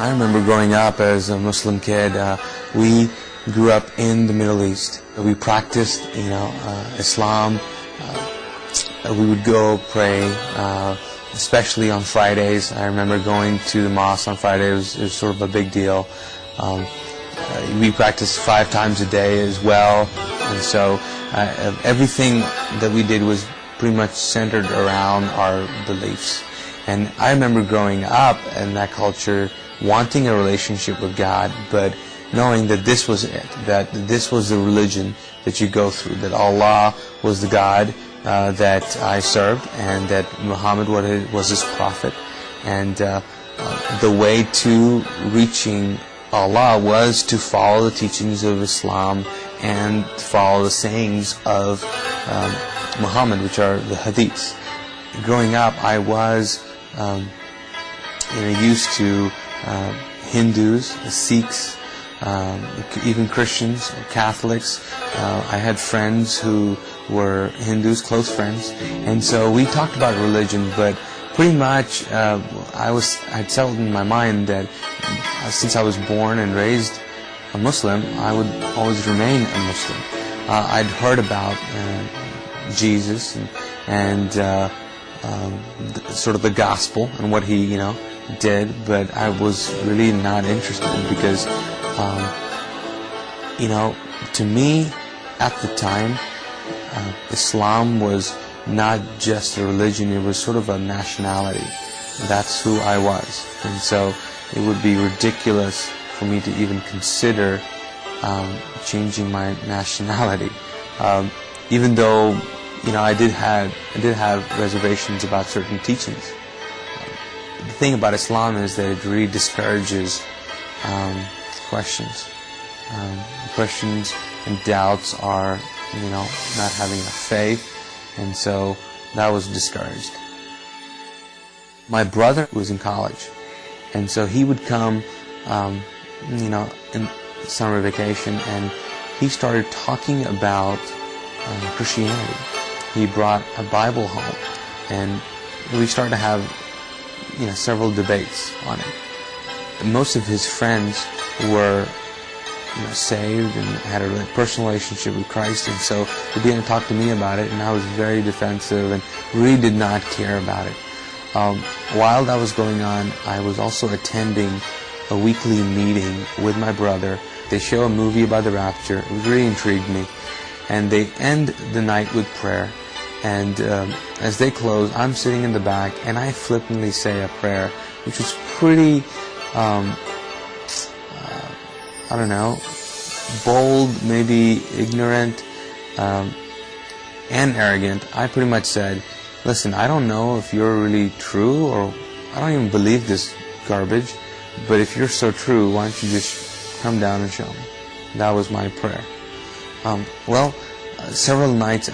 I remember growing up as a Muslim kid. We grew up in the Middle East. We practiced, Islam. We would go pray, especially on Fridays. I remember going to the mosque on Fridays. It was sort of a big deal. We practiced 5 times a day as well, and so everything that we did was pretty much centered around our beliefs. And I remember growing up in that culture, wanting a relationship with God, but knowing that this was it, that this was the religion that you go through, that Allah was the God that I served, and that Muhammad was his prophet, and the way to reaching Allah was to follow the teachings of Islam and follow the sayings of Muhammad, which are the hadiths. Growing up, I was used to Hindus, Sikhs, even Christians, Catholics. I had friends who were Hindus, close friends, and so we talked about religion, but pretty much I'd settled in my mind that since I was born and raised a Muslim, I would always remain a Muslim. I'd heard about Jesus and sort of the gospel and what he did, but I was really not interested because to me at the time Islam was not just a religion, it was sort of a nationality. That's who I was, and so it would be ridiculous for me to even consider changing my nationality, even though I did have reservations about certain teachings. The thing about Islam is that it really discourages questions. Questions and doubts are, not having enough faith, and so that was discouraged. My brother was in college, and so he would come, in summer vacation, and he started talking about Christianity. He brought a Bible home, and we started to have, several debates on it. Most of his friends were saved and had a personal relationship with Christ, and so they began to talk to me about it, and I was very defensive and really did not care about it. While that was going on, I was also attending a weekly meeting with my brother. They show a movie about the rapture. It really intrigued me, and they end the night with prayer, and as they close, I'm sitting in the back, and I flippantly say a prayer, which was pretty bold, maybe ignorant, and arrogant. I pretty much said, listen, I don't know if you're really true, or I don't even believe this garbage, but if you're so true, why don't you just come down and show me? That was my prayer. Several nights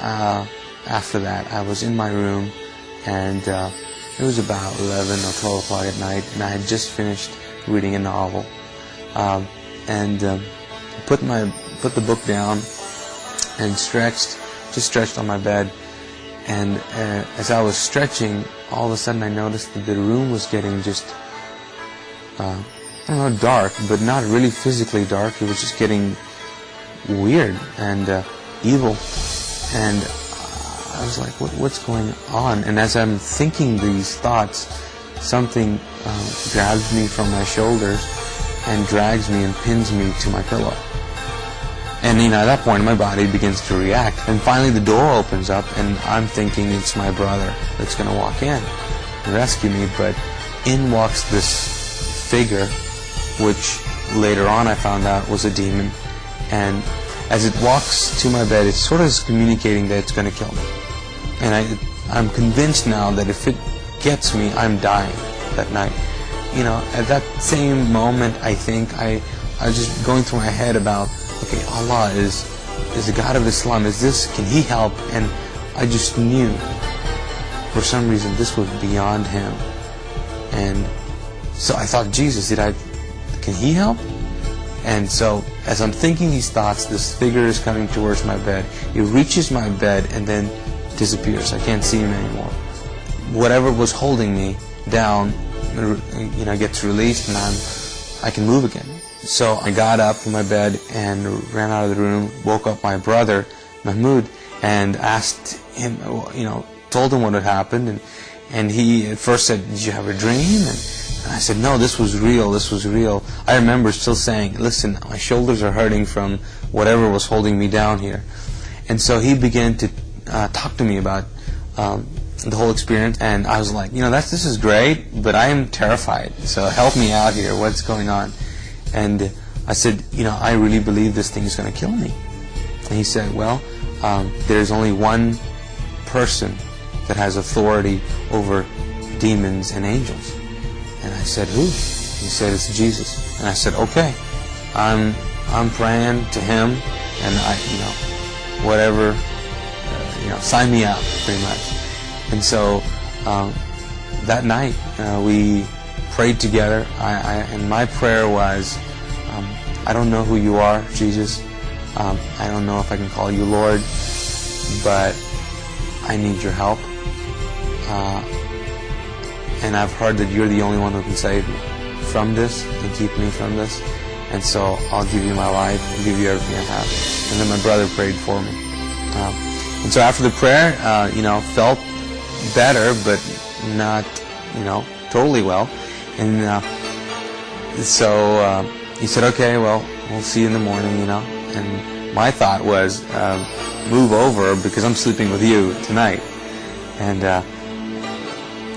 after that, I was in my room, and it was about 11 or 12 o'clock at night, and I had just finished reading a novel. Put the book down and stretched on my bed, and as I was stretching, all of a sudden I noticed that the room was getting just dark, but not really physically dark. It was just getting weird and evil, and I was like, what's going on? And as I'm thinking these thoughts, something grabs me from my shoulders and drags me and pins me to my pillow. And at that point my body begins to react, and finally the door opens up, and I'm thinking it's my brother that's going to walk in and rescue me, but in walks this figure, which later on I found out was a demon, and as it walks to my bed, it sort of is communicating that it's going to kill me. And I'm convinced now that if it gets me, I'm dying that night. At that same moment, I think I was just going through my head about, okay, Allah is the God of Islam. Can He help? And I just knew, for some reason, this was beyond Him. And so I thought, Jesus, can He help? And so, as I'm thinking these thoughts, this figure is coming towards my bed. He reaches my bed and then disappears. I can't see him anymore. Whatever was holding me down, gets released, and I'm I can move again. So I got up from my bed and ran out of the room, woke up my brother, Mahmoud, and asked him, told him what had happened, and he at first said, "Did you have a dream?" And I said, "No, this was real, this was real." I remember still saying, "Listen, my shoulders are hurting from whatever was holding me down here." And so he began to talk to me about the whole experience, and I was like, this is great, but I am terrified, so help me out here, what's going on? And I said, I really believe this thing is going to kill me. And he said, well, there's only one person that has authority over demons and angels. And I said, who? He said, it's Jesus. And I said, okay, I'm praying to him, and whatever, sign me up, pretty much. And so that night we prayed together, and my prayer was, I don't know who you are, Jesus. I don't know if I can call you Lord, but I need your help. And I've heard that you're the only one who can save me from this and keep me from this. And so I'll give you my life, I'll give you everything I have. And then my brother prayed for me. And so after the prayer, felt better, but not, totally well. And so he said, okay, well, we'll see you in the morning, And my thought was, move over because I'm sleeping with you tonight. And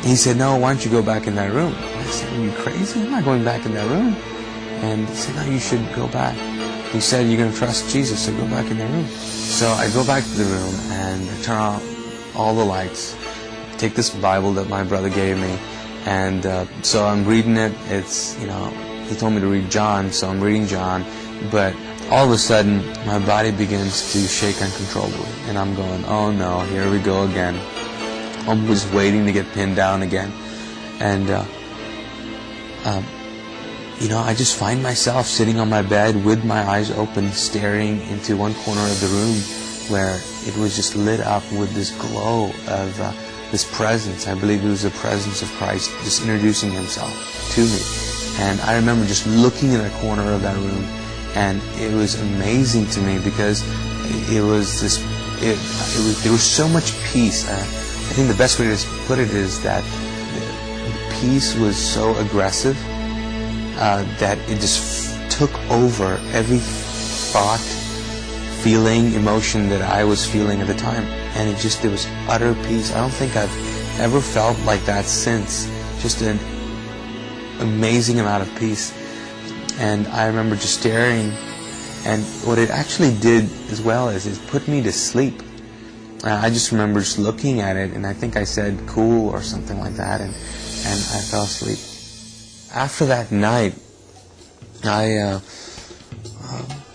he said, no, why don't you go back in that room? And I said, are you crazy? I'm not going back in that room. And he said, no, you should go back. He said, you're going to trust Jesus, so go back in that room. So I go back to the room and I turn on all the lights, take this Bible that my brother gave me, and so I'm reading it. It's, he told me to read John, so I'm reading John, but all of a sudden my body begins to shake uncontrollably, and I'm going, oh no, here we go again. I'm just waiting to get pinned down again. And I just find myself sitting on my bed with my eyes open, staring into one corner of the room where it was just lit up with this glow of this presence. I believe it was the presence of Christ just introducing himself to me. And I remember just looking in a corner of that room, and it was amazing to me because there was so much peace. I think the best way to put it is that the peace was so aggressive that it just took over every thought, feeling, emotion that I was feeling at the time. And there was utter peace. I don't think I've ever felt like that since. Just an amazing amount of peace. And I remember just staring, and what it actually did as well is it put me to sleep. I just remember just looking at it, and I think I said cool or something like that, and I fell asleep. After that night, I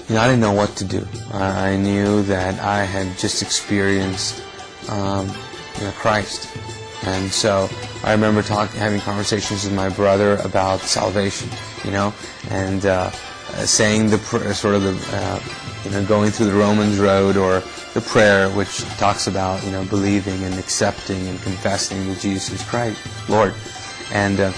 didn't know what to do. I knew that I had just experienced Christ, and so I remember having conversations with my brother about salvation, and saying the sort of the going through the Romans road, or the prayer which talks about believing and accepting and confessing that Jesus is Christ, Lord, and.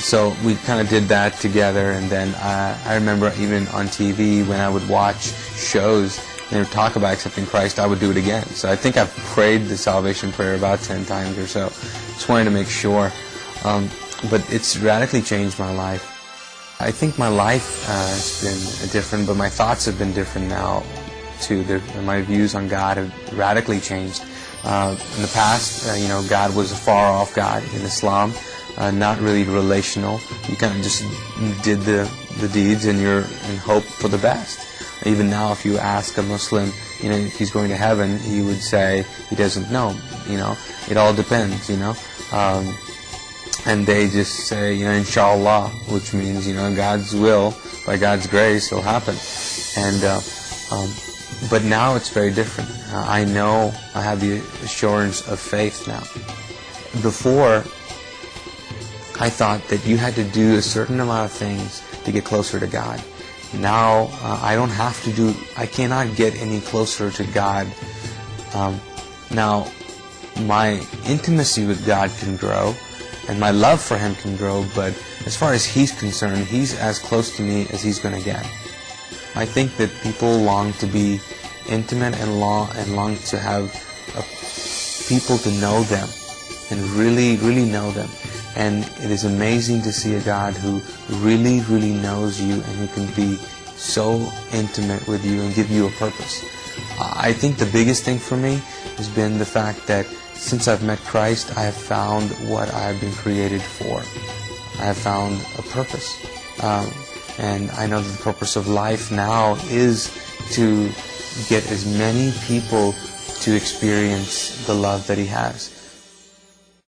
So we kind of did that together, and then I remember even on TV when I would watch shows and they would talk about accepting Christ, I would do it again. So I think I've prayed the salvation prayer about 10 times or so. Just wanted to make sure. But it's radically changed my life. I think my life has been different, but my thoughts have been different now too. My views on God have radically changed. In the past, God was a far-off God in Islam. Not really relational. You kind of just did the deeds and you're in hope for the best. Even now, if you ask a Muslim, if he's going to heaven, he would say he doesn't know. It all depends. And they just say, inshallah, which means God's will, by God's grace, will happen. And but now it's very different. I know I have the assurance of faith now. Before, I thought that you had to do a certain amount of things to get closer to God. Now, I cannot get any closer to God. Now, my intimacy with God can grow, and my love for Him can grow, but as far as He's concerned, He's as close to me as He's going to get. I think that people long to be intimate and long to have people to know them and really, really know them. And it is amazing to see a God who really, really knows you and who can be so intimate with you and give you a purpose. I think the biggest thing for me has been the fact that since I've met Christ, I have found what I've been created for. I have found a purpose. And I know that the purpose of life now is to get as many people to experience the love that He has.